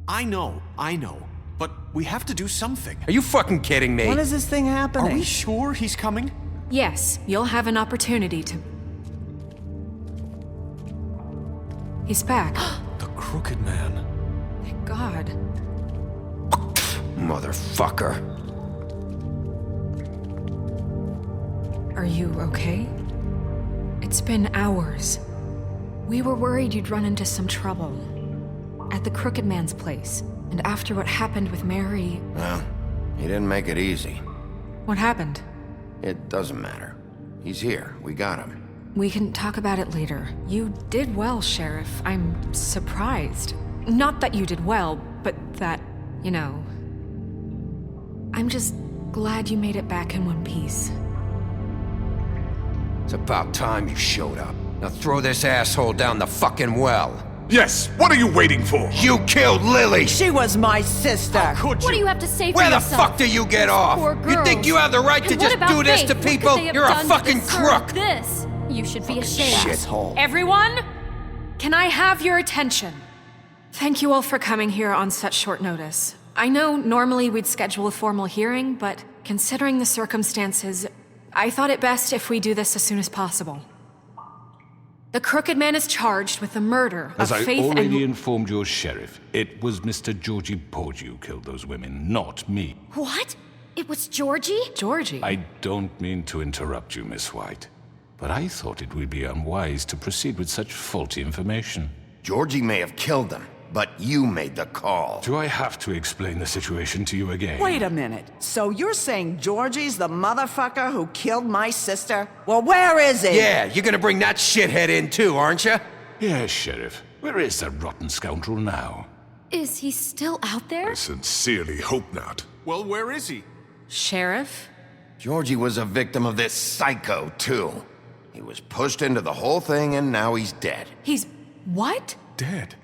I know. But we have to do something. Are you fucking kidding me? When is this thing happening? Are we sure he's coming? Yes, you'll have an opportunity to... He's back. The Crooked Man. Thank God. Motherfucker. Are you okay? It's been hours. We were worried you'd run into some trouble. At the Crooked Man's place. And after what happened with Mary... Well, he didn't make it easy. What happened? It doesn't matter. He's here. We got him. We can talk about it later. You did well, Sheriff. I'm surprised. Not that you did well, but that, you know... I'm just glad you made it back in one piece. It's about time you showed up. Now throw this asshole down the fucking well. Yes, what are you waiting for? You killed Lily! She was my sister! How could you? What do you have to say for Where the yourself? fuck do you get off? Poor You think girls. you have the right to And just what about do this Faith? to What could people? they have You're a done to fucking deserve crook! This. You should be ashamed. Shithole. Everyone, can I have your attention? Thank you all for coming here on such short notice. I know normally we'd schedule a formal hearing, but considering the circumstances, I thought it best if we do this as soon as possible. The Crooked Man is charged with the murder As of I Faith already and... informed your sheriff, it was Mr. Georgie Porgy who killed those women, not me. What? It was Georgie? Georgie? I don't mean to interrupt you, Miss White, but I thought it would be unwise to proceed with such faulty information. Georgie may have killed them, but you made the call. Do I have to explain the situation to you again? Wait a minute. So you're saying Georgie's the motherfucker who killed my sister? Well, where is he? Yeah, you're gonna bring that shithead in too, aren't you? Yes, Sheriff. Where is that rotten scoundrel now? Is he still out there? I sincerely hope not. Well, where is he? Sheriff? Georgie was a victim of this psycho, too. He was pushed into the whole thing and now he's dead. He's... what? Dead.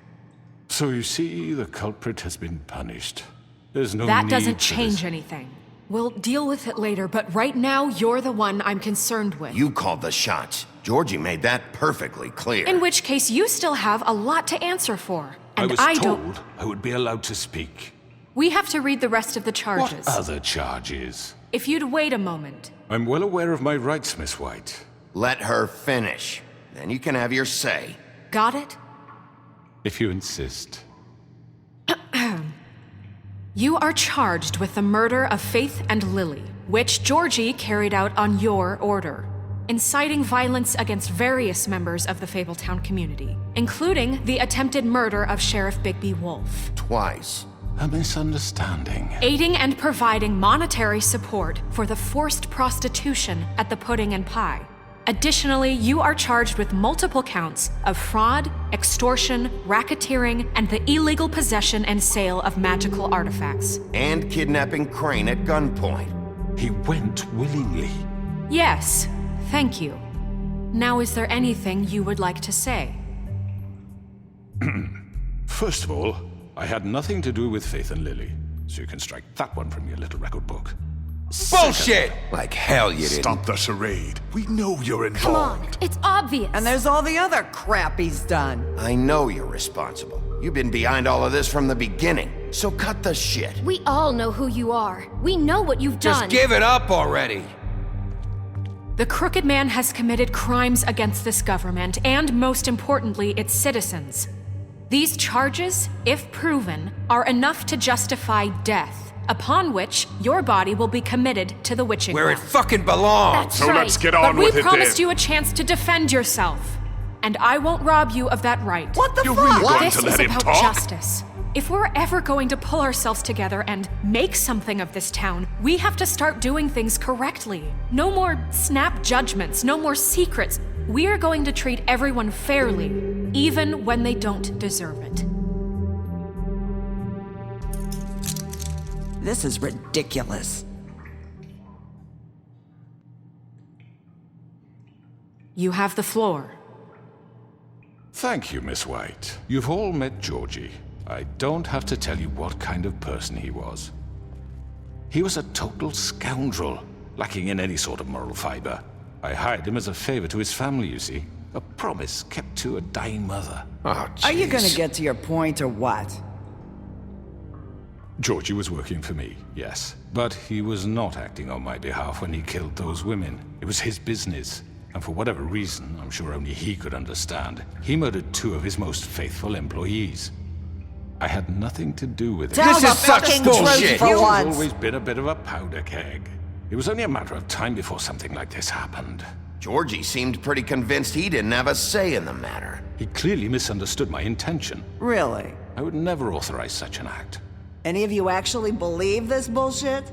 So you see, the culprit has been punished. There's no That need doesn't for change this. anything. We'll deal with it later, but right now, you're the one I'm concerned with. You called the shots. Georgie made that perfectly clear. In which case, you still have a lot to answer for. And I was don't... told I would be allowed to speak. We have to read the rest of the charges. What other charges? If you'd wait a moment. I'm well aware of my rights, Miss White. Let her finish. Then you can have your say. Got it? If you insist. You are charged with the murder of Faith and Lily, which Georgie carried out on your order, inciting violence against various members of the Fabletown community, including the attempted murder of Sheriff Bigby Wolf. Twice. A misunderstanding. Aiding and providing monetary support for the forced prostitution at the Pudding and Pie. Additionally, you are charged with multiple counts of fraud, extortion, racketeering, and the illegal possession and sale of magical artifacts. And kidnapping Crane at gunpoint. He went willingly. Yes, thank you. Now, is there anything you would like to say? First of all, I had nothing to do with Faith and Lily, so you can strike that one from your little record book. Bullshit! Like hell you didn't. Stop the charade. We know you're Come on, involved. it's obvious. And there's all the other crap he's done. I know you're responsible. You've been behind all of this from the beginning. So cut the shit. We all know who you are. We know what you've Just done. give it up already. The Crooked Man has committed crimes against this government and, most importantly, its citizens. These charges, if proven, are enough to justify death, upon which your body will be committed to the witching Where it well. fucking belongs. That's So right. let's get But on we with it promised then. you a chance to defend yourself, and I won't rob you of that right. What the You're fuck? really going This to is let him about talk? justice. If we're ever going to pull ourselves together and make something of this town, we have to start doing things correctly. No more snap judgments, no more secrets. We are going to treat everyone fairly, even when they don't deserve it. This is ridiculous. You have the floor. Thank you, Miss White. You've all met Georgie. I don't have to tell you what kind of person he was. He was a total scoundrel, lacking in any sort of moral fiber. I hired him as a favor to his family, you see. A promise kept to a dying mother. Oh, Are you jeez. gonna get to your point or what? Georgie was working for me, yes. But he was not acting on my behalf when he killed those women. It was his business. And for whatever reason, I'm sure only he could understand, he murdered 2 of his most faithful employees. I had nothing to do with it. Tell This the is such fucking bullshit. truth for He's once. always been a bit of a powder keg. It was only a matter of time before something like this happened. Georgie seemed pretty convinced he didn't have a say in the matter. He clearly misunderstood my intention. Really? I would never authorize such an act. Any of you actually believe this bullshit?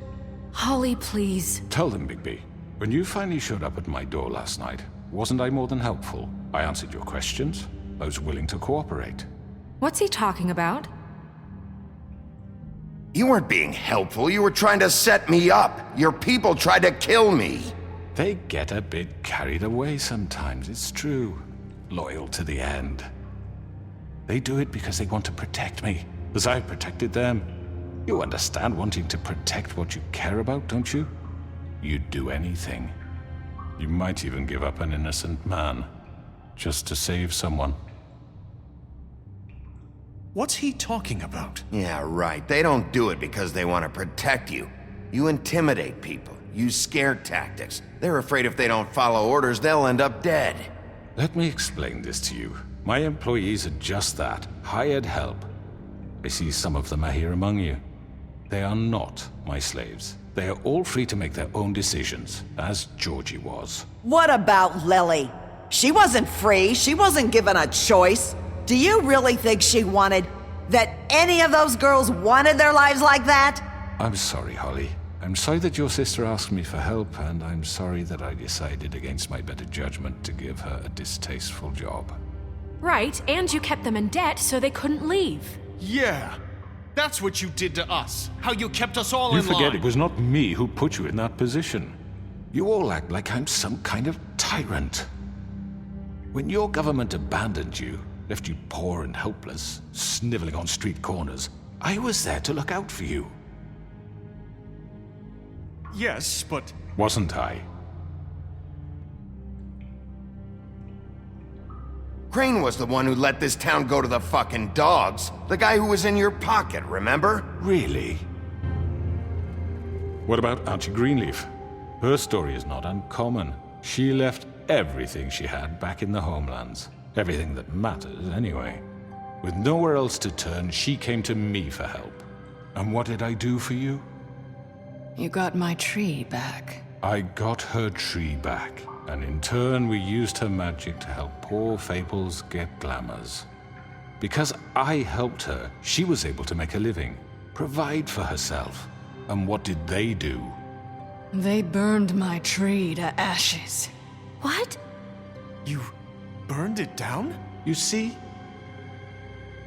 Holly, please. Tell them, Bigby. When you finally showed up at my door last night, wasn't I more than helpful? I answered your questions. I was willing to cooperate. What's he talking about? You weren't being helpful, you were trying to set me up. Your people tried to kill me. They get a bit carried away sometimes, it's true. Loyal to the end. They do it because they want to protect me, as I've protected them. You understand wanting to protect what you care about, don't you? You'd do anything. You might even give up an innocent man, just to save someone. What's he talking about? Yeah, right. They don't do it because they want to protect you. You intimidate people, use scare tactics. They're afraid if they don't follow orders, they'll end up dead. Let me explain this to you. My employees are just that, hired help. I see some of them are here among you. They are not my slaves. They are all free to make their own decisions, as Georgie was. What about Lily? She wasn't free. She wasn't given a choice. Do you really think she wanted... that any of those girls wanted their lives like that? I'm sorry, Holly. I'm sorry that your sister asked me for help, and I'm sorry that I decided against my better judgment to give her a distasteful job. Right, and you kept them in debt so they couldn't leave. Yeah. That's what you did to us. How you kept us all You in line. forget it was not me who put you in that position. You all act like I'm some kind of tyrant. When your government abandoned you, left you poor and helpless, sniveling on street corners, I was there to look out for you. Yes, but... Wasn't I? Crane was the one who let this town go to the fucking dogs. The guy who was in your pocket, remember? Really? What about Auntie Greenleaf? Her story is not uncommon. She left everything she had back in the homelands. Everything that matters, anyway. With nowhere else to turn, she came to me for help. And what did I do for you? You got my tree back. I got her tree back, and in turn we used her magic to help poor Fables get glamours. Because I helped her, she was able to make a living, provide for herself. And what did they do? They burned my tree to ashes. What? You burned it down? You see?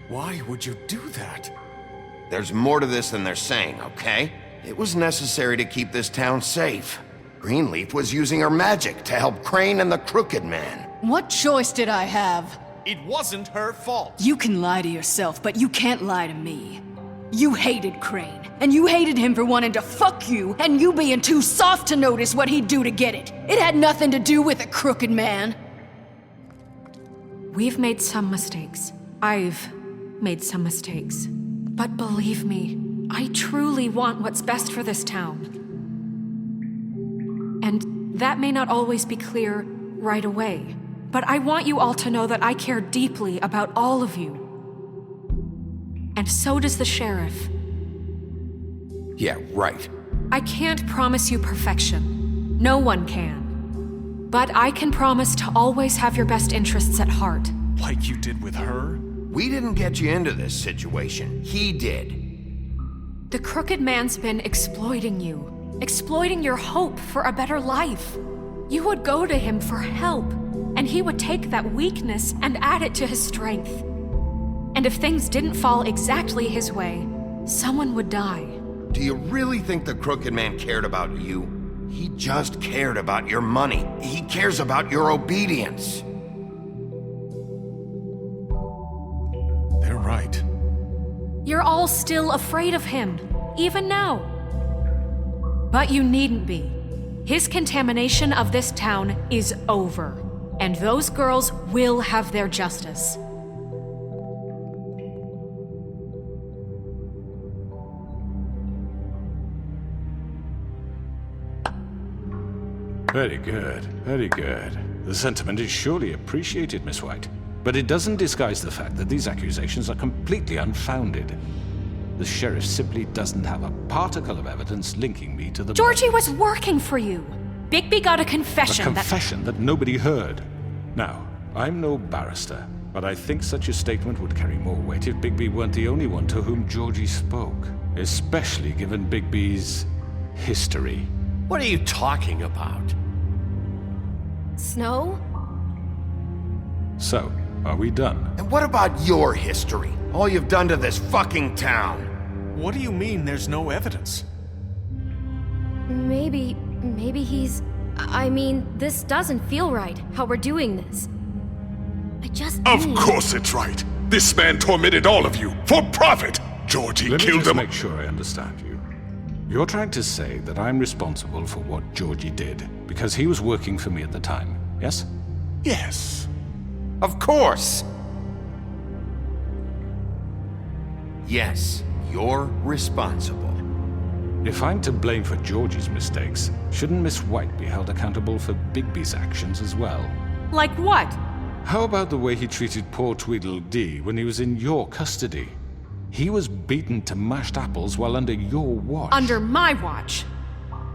Why would you do that? There's more to this than they're saying, okay? It was necessary to keep this town safe. Greenleaf was using her magic to help Crane and the Crooked Man. What choice did I have? It wasn't her fault. You can lie to yourself, but you can't lie to me. You hated Crane, and you hated him for wanting to fuck you, and you being too soft to notice what he'd do to get it. It had nothing to do with a Crooked Man. We've made some mistakes. I've made some mistakes. But believe me, I truly want what's best for this town. And that may not always be clear right away, but I want you all to know that I care deeply about all of you. And so does the sheriff. Yeah, right. I can't promise you perfection. No one can. But I can promise to always have your best interests at heart. Like you did with her? We didn't get you into this situation. He did. The Crooked Man's been exploiting you, exploiting your hope for a better life. You would go to him for help, and he would take that weakness and add it to his strength. And if things didn't fall exactly his way, someone would die. Do you really think the Crooked Man cared about you? He just cared about your money. He cares about your obedience. They're right. You're all still afraid of him, even now. But you needn't be. His contamination of this town is over, and those girls will have their justice. Very good, very good. The sentiment is surely appreciated, Miss White. But it doesn't disguise the fact that these accusations are completely unfounded. The sheriff simply doesn't have a particle of evidence linking me to the Georgie murder. was working for you. Bigby got a confession A confession that nobody heard. Now, I'm no barrister, but I think such a statement would carry more weight if Bigby weren't the only one to whom Georgie spoke. Especially given Bigby's history. What are you talking about? Snow? So, are we done? And what about your history? All you've done to this fucking town? What do you mean there's no evidence? Maybe he's... I mean, this doesn't feel right, how we're doing this. I just Of need... course it's right. This man tormented all of you, for profit! Georgie Let me killed just him. make sure I understand you. You're trying to say that I'm responsible for what Georgie did, because he was working for me at the time, yes? Yes. Of course! Yes, you're responsible. If I'm to blame for Georgie's mistakes, shouldn't Miss White be held accountable for Bigby's actions as well? Like what? How about the way he treated poor Tweedledee when he was in your custody? He was beaten to mashed apples while under your watch. Under my watch.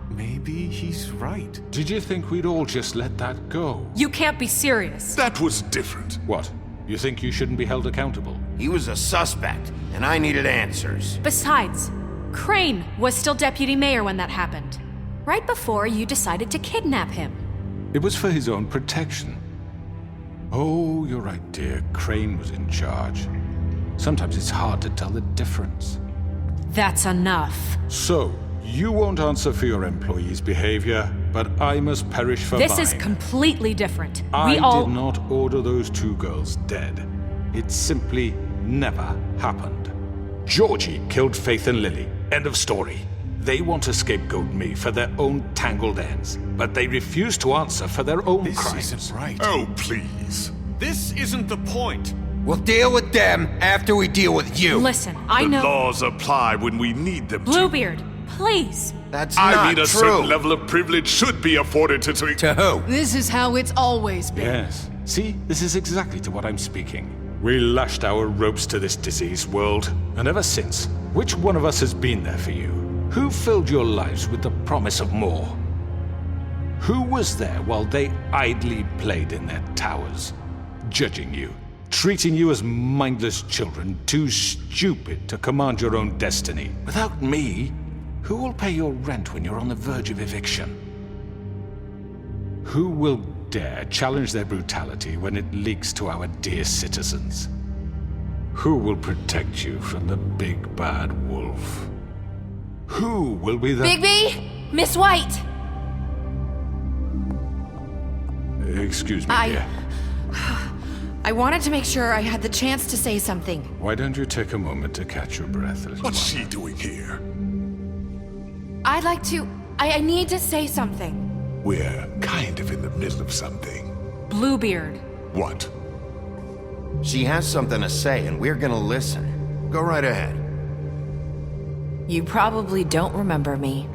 Maybe he's right. Did you think we'd all just let that go? You can't be serious. That was different. What? You think you shouldn't be held accountable? He was a suspect, and I needed answers. Besides, Crane was still deputy mayor when that happened. Right before you decided to kidnap him. It was for his own protection. Oh, you're right, dear. Crane was in charge. Sometimes it's hard to tell the difference. That's enough. So, you won't answer for your employees' behavior, but I must perish for This mine. is completely different. I did not order those two girls dead. It simply never happened. Georgie killed Faith and Lily. End of story. They want to scapegoat me for their own tangled ends, but they refuse to answer for their own This crimes. isn't right. Oh, please. This isn't the point. We'll deal with them after we deal with you. Listen, I The know... laws apply when we need them to. Bluebeard, please. That's I not mean, a true. certain level of privilege should be afforded to... To who? This is how it's always been. Yes. See, this is exactly to what I'm speaking. We lashed our ropes to this diseased world, and ever since, which one of us has been there for you? Who filled your lives with the promise of more? Who was there while they idly played in their towers, judging you, treating you as mindless children, too stupid to command your own destiny? Without me, who will pay your rent when you're on the verge of eviction? Who will dare challenge their brutality when it leaks to our dear citizens? Who will protect you from the big bad wolf? Who will be the... Bigby! Miss White! Excuse me, dear. I wanted to make sure I had the chance to say something. Why don't you take a moment to catch your breath a little What's while? she doing here? I'd like to... I need to say something. We're kind of in the middle of something. Bluebeard. What? She has something to say, and we're gonna listen. Go right ahead. You probably don't remember me.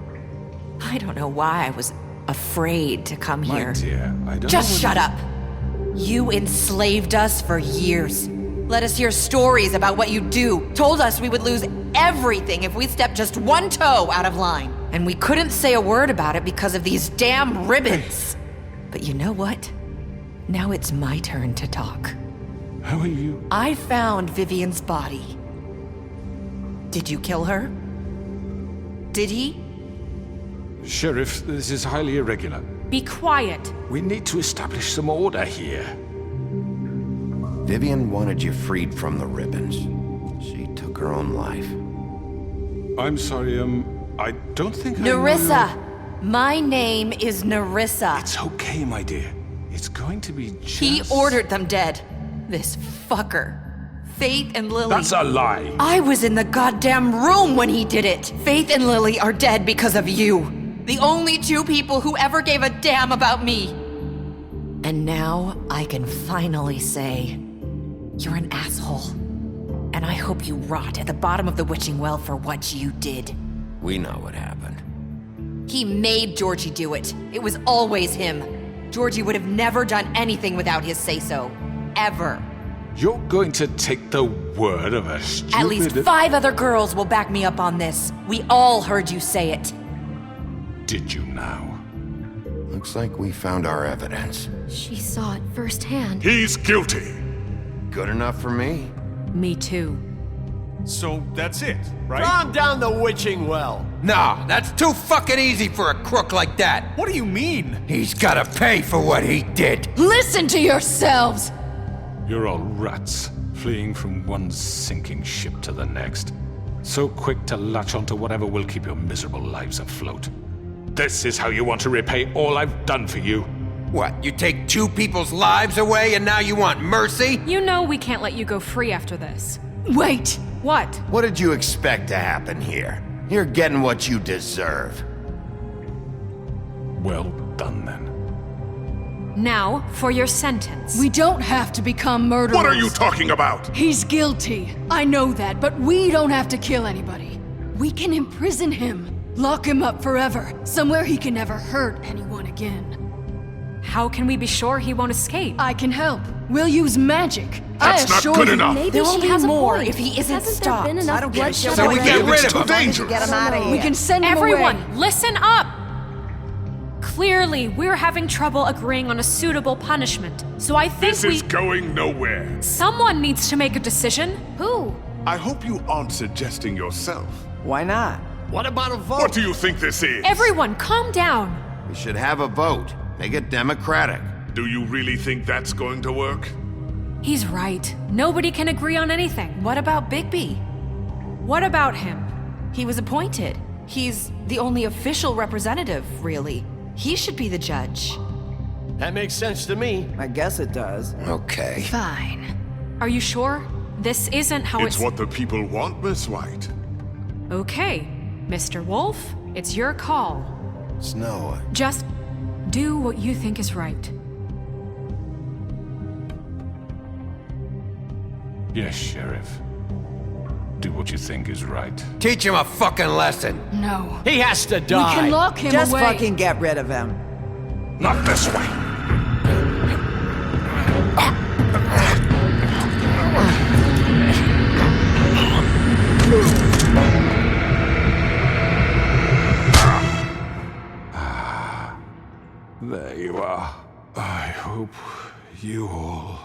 I don't know why I was afraid to come My here. dear, I don't Just know shut up! You enslaved us for years. Let us hear stories about what you do. Told us we would lose everything if we stepped just one toe out of line. And we couldn't say a word about it because of these damn ribbons. But you know what? Now it's my turn to talk. How are you? I found Vivian's body. Did you kill her? Did he? Sheriff, this is highly irregular. Be quiet. We need to establish some order here. Vivian wanted you freed from the ribbons. She took her own life. I'm sorry, I don't think I know Nerissa! your- My name is Nerissa. It's okay, my dear. It's going to be just... He ordered them dead. This fucker. Faith and Lily. That's a lie! I was in the goddamn room when he did it. Faith and Lily are dead because of you. The only two people who ever gave a damn about me. And now I can finally say, you're an asshole. And I hope you rot at the bottom of the witching well for what you did. We know what happened. He made Georgie do it. It was always him. Georgie would have never done anything without his say-so. Ever. You're going to take the word of a stupid... At least 5 other girls will back me up on this. We all heard you say it. Did you now? Looks like we found our evidence. She saw it firsthand. He's guilty. Good enough for me. Me too. So that's it, right? Calm down the witching well. Nah, that's too fucking easy for a crook like that. What do you mean? He's gotta pay for what he did. Listen to yourselves! You're all rats, fleeing from one sinking ship to the next. So quick to latch onto whatever will keep your miserable lives afloat. This is how you want to repay all I've done for you. What, you take 2 people's lives away and now you want mercy? You know we can't let you go free after this. Wait! What? What did you expect to happen here? You're getting what you deserve. Well done, then. Now, for your sentence. We don't have to become murderers. What are you talking about? He's guilty. I know that, but we don't have to kill anybody. We can imprison him. Lock him up forever. Somewhere he can never hurt anyone again. How can we be sure he won't escape? I can help. We'll use magic. That's not good enough. Maybe There will she be has a more point. if he isn't Hasn't stopped. there been enough I don't give a bloodshed shit So we what already? get rid of Too him. dangerous. Get him out of here. We can send him Everyone, away. listen up! Clearly, we're having trouble agreeing on a suitable punishment. So I think This is going nowhere. someone needs to make a decision. Who? I hope you aren't suggesting yourself. Why not? What about a vote? What do you think this is? Everyone, calm down. We should have a vote. Make it democratic. Do you really think that's going to work? He's right. Nobody can agree on anything. What about Bigby? What about him? He was appointed. He's the only official representative, really. He should be the judge. That makes sense to me. I guess it does. Okay. Fine. Are you sure? This isn't how It's what the people want, Miss White. Okay, Mr. Wolf, it's your call. Snow. Just do what you think is right. Yes, Sheriff. Do what you think is right. Teach him a fucking lesson. No. He has to We die. can lock him Just away. fucking get rid of him. Not this way. There you are. I hope you all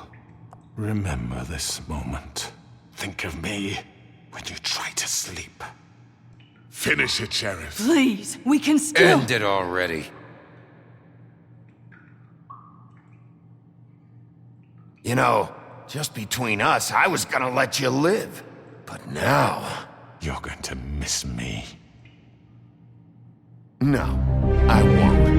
remember this moment. Think of me when you try to sleep. Finish it, Sheriff. Please, we can still... End it already. You know, just between us, I was gonna let you live. But now... You're going to miss me. No, I won't.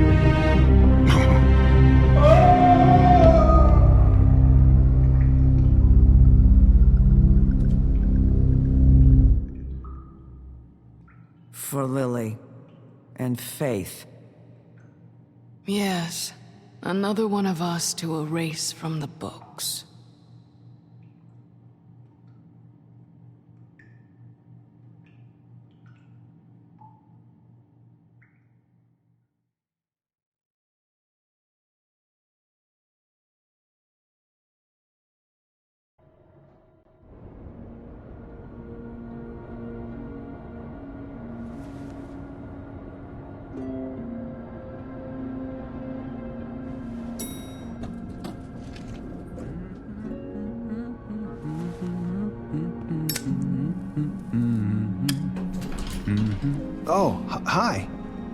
For Lily and Faith. Yes, another one of us to erase from the books. Oh, hi.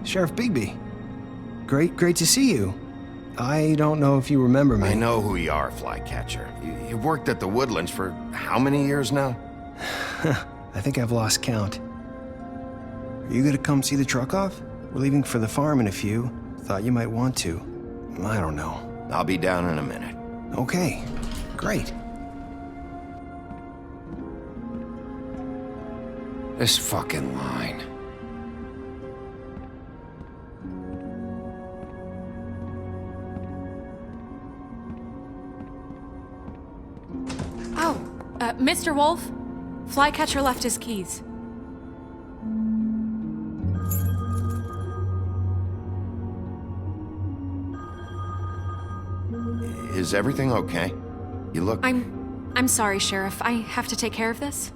Sheriff Bigby. Great to see you. I don't know if you remember me. I know who you are, Flycatcher. You've worked at the Woodlands for how many years now? I think I've lost count. Are you gonna come see the truck off? We're leaving for the farm in a few. Thought you might want to. I don't know. I'll be down in a minute. Okay, great. This fucking line. Oh, Mr. Wolf, Flycatcher left his keys. Is everything okay? You look... I'm sorry, Sheriff. I have to take care of this.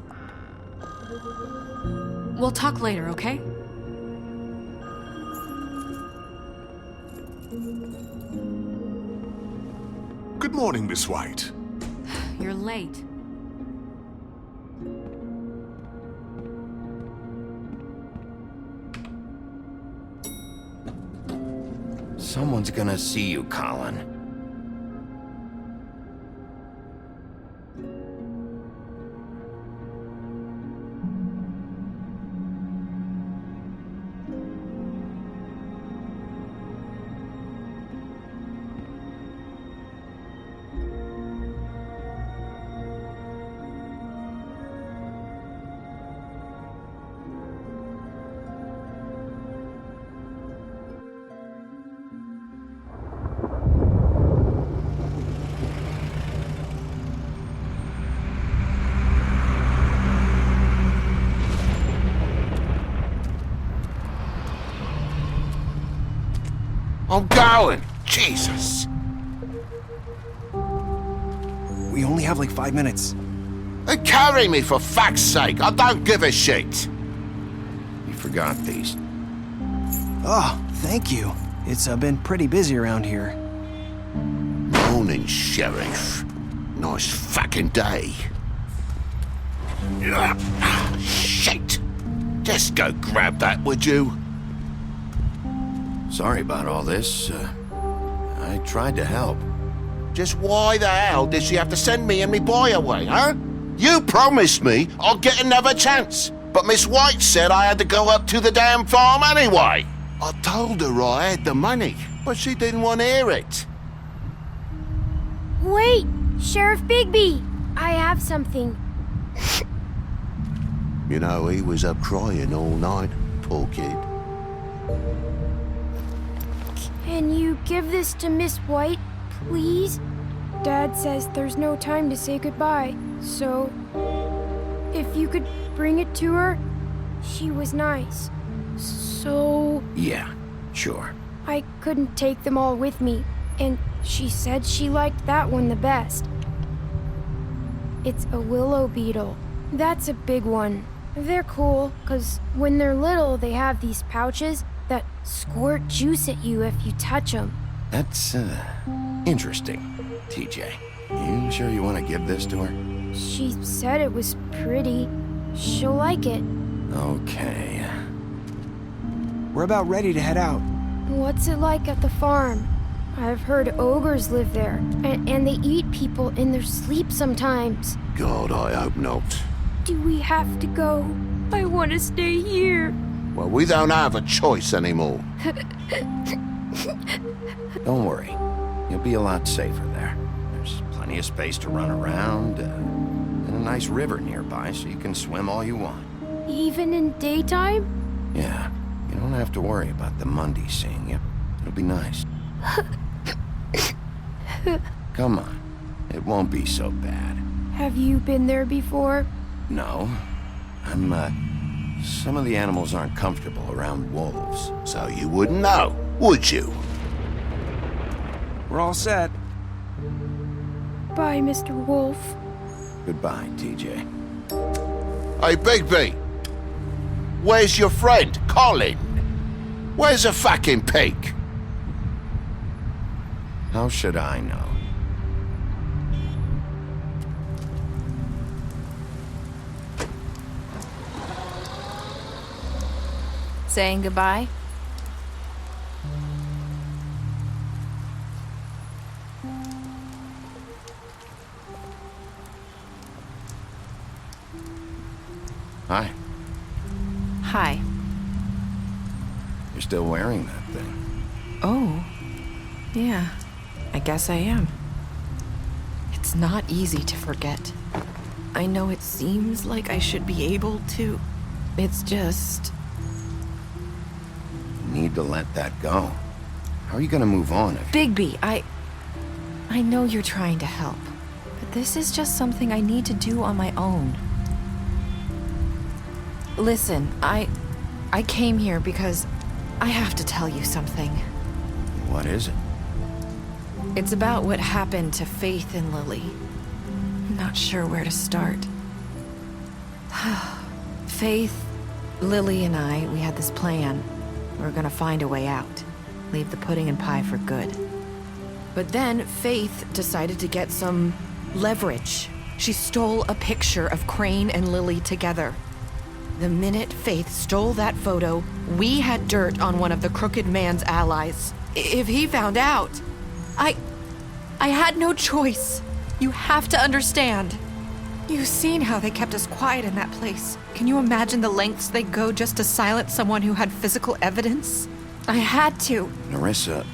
We'll talk later, okay? Good morning, Miss White. You're late. Someone's gonna see you, Colin. I'm going! Jesus! We only have like 5 minutes. Carry me, for fuck's sake! I don't give a shit! You forgot these. Oh, thank you. It's been pretty busy around here. Morning, Sheriff. Nice fucking day. Shit! Just go grab that, would you? Sorry about all this. I tried to help. Just why the hell did she have to send me and me boy away, huh? You promised me I'd get another chance, but Miss White said I had to go up to the damn farm anyway. I told her I had the money, but she didn't want to hear it. Wait, Sheriff Bigby! I have something. You know, he was up crying all night, poor kid. Can you give this to Miss White, please? Dad says there's no time to say goodbye, so... if you could bring it to her, she was nice. So... Yeah, sure. I couldn't take them all with me, and she said she liked that one the best. It's a willow beetle. That's a big one. They're cool, 'cause when they're little, they have these pouches that squirt juice at you if you touch them. That's, interesting, TJ. You sure you want to give this to her? She said it was pretty. She'll like it. Okay. We're about ready to head out. What's it like at the farm? I've heard ogres live there, and they eat people in their sleep sometimes. God, I hope not. Do we have to go? I want to stay here. Well, we don't have a choice anymore. Don't worry. You'll be a lot safer there. There's plenty of space to run around, and a nice river nearby, so you can swim all you want. Even in daytime? Yeah. You don't have to worry about the Mundies seeing you. It'll be nice. Come on. It won't be so bad. Have you been there before? No. Some of the animals aren't comfortable around wolves. So you wouldn't know, would you? We're all set. Bye, Mr. Wolf. Goodbye, TJ. Hey, Bigby! Where's your friend, Colin? Where's the fucking pig? How should I know? Saying goodbye? Hi. Hi. You're still wearing that thing. Oh. Yeah. I guess I am. It's not easy to forget. I know it seems like I should be able to. It's just... You need to let that go. How are you gonna move on if... Bigby, I know you're trying to help, but this is just something I need to do on my own. Listen, I came here because I have to tell you something. What is it? It's about what happened to Faith and Lily. I'm not sure where to start. Faith, Lily, and I, we had this plan. We were gonna find a way out. Leave the pudding and pie for good. But then Faith decided to get some leverage. She stole a picture of Crane and Lily together. The minute Faith stole that photo, we had dirt on one of the Crooked Man's allies. If he found out, I had no choice. You have to understand. You've seen how they kept us quiet in that place. Can you imagine the lengths they'd go just to silence someone who had physical evidence? I had to. Nerissa,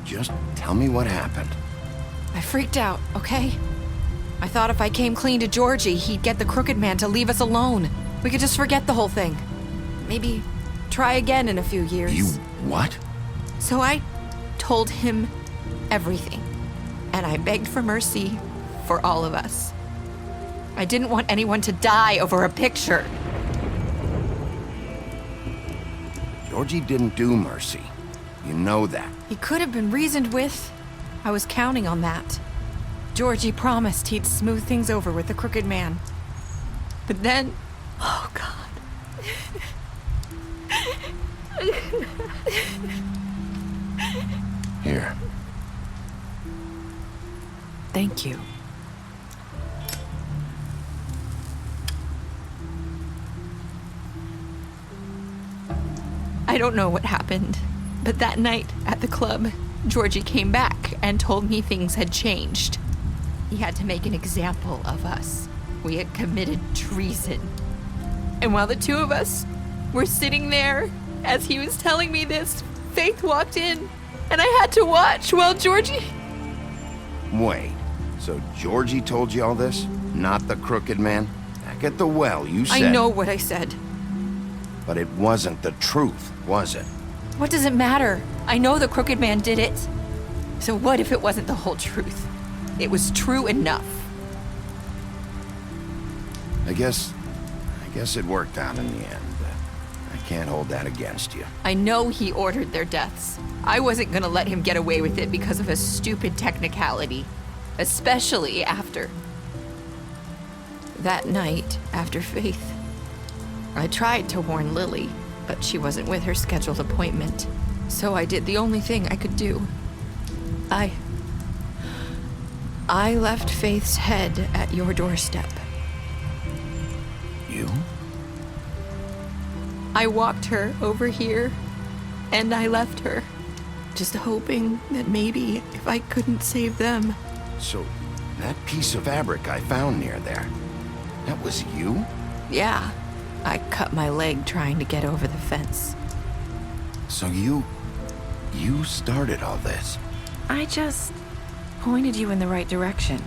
just tell me what happened. I freaked out, okay? I thought if I came clean to Georgie, he'd get the Crooked Man to leave us alone. We could just forget the whole thing. Maybe try again in a few years. You what? So I told him everything. And I begged for mercy for all of us. I didn't want anyone to die over a picture. Georgie didn't do mercy. You know that. He could have been reasoned with. I was counting on that. Georgie promised he'd smooth things over with the Crooked Man. But then... Oh, God. Here. Thank you. I don't know what happened, but that night at the club, Georgie came back and told me things had changed. He had to make an example of us. We had committed treason. And while the two of us were sitting there, as he was telling me this, Faith walked in, and I had to watch while Georgie... Wait, so Georgie told you all this? Not the Crooked Man? Back at the well, you said... I know what I said. But it wasn't the truth, was it? What does it matter? I know the Crooked Man did it. So what if it wasn't the whole truth? It was true enough. I guess it worked out in the end. I can't hold that against you. I know he ordered their deaths. I wasn't gonna let him get away with it because of a stupid technicality. Especially after... that night, after Faith. I tried to warn Lily, but she wasn't with her scheduled appointment. So I did the only thing I could do. I left Faith's head at your doorstep. You? I walked her over here, and I left her, just hoping that maybe if I couldn't save them. So, that piece of fabric I found near there, that was you? Yeah, I cut my leg trying to get over the fence. So you started all this? I just pointed you in the right direction.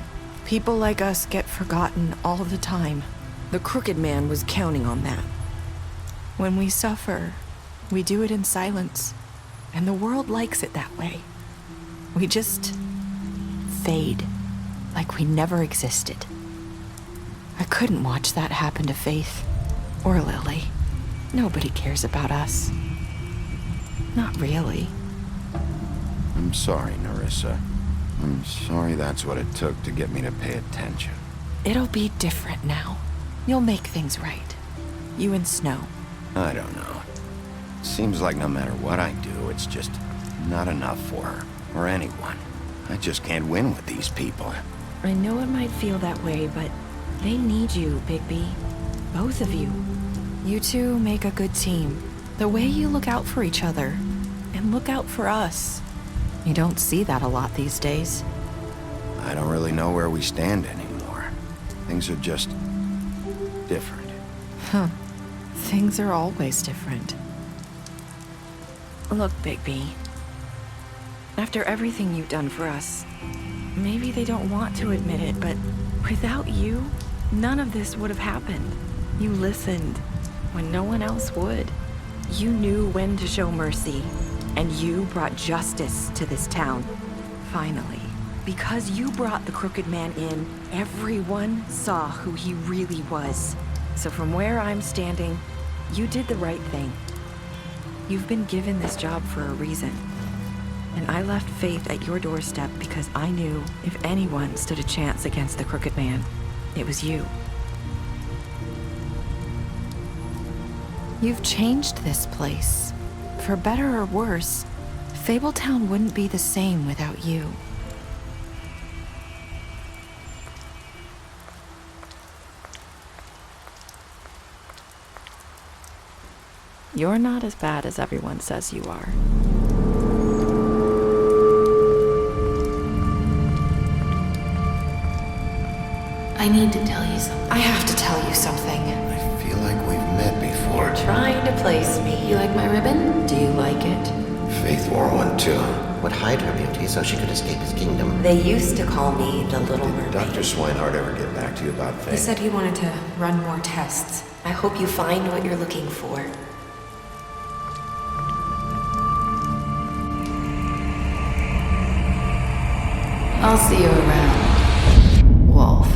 People like us get forgotten all the time. The Crooked Man was counting on that. When we suffer, we do it in silence, and the world likes it that way. We just fade, like we never existed. I couldn't watch that happen to Faith, or Lily. Nobody cares about us. Not really. I'm sorry, Nerissa. I'm sorry that's what it took to get me to pay attention. It'll be different now. You'll make things right. You and Snow. I don't know. Seems like no matter what I do, it's just not enough for her, or anyone. I just can't win with these people. I know it might feel that way, but they need you, Bigby. Both of you. You two make a good team. The way you look out for each other, and look out for us. You don't see that a lot these days. I don't really know where we stand anymore. Things are just different. Huh. Things are always different. Look, Bigby. After everything you've done for us, maybe they don't want to admit it, but without you, none of this would have happened. You listened when no one else would. You knew when to show mercy, and you brought justice to this town. Finally. Because you brought the Crooked Man in, everyone saw who he really was. So from where I'm standing, you did the right thing. You've been given this job for a reason. And I left Faith at your doorstep because I knew if anyone stood a chance against the Crooked Man, it was you. You've changed this place. For better or worse, Fabletown wouldn't be the same without you. You're not as bad as everyone says you are. I need to tell you something. I have to tell you something. I feel like we've met before. You're trying to place me. You like my ribbon? Do you like it? Faith wore one too. Would hide her beauty so she could escape his kingdom. They used to call me the Little Mermaid. Dr. Swinehart ever get back to you about Faith? He said he wanted to run more tests. I hope you find what you're looking for. I'll see you around, Wolf.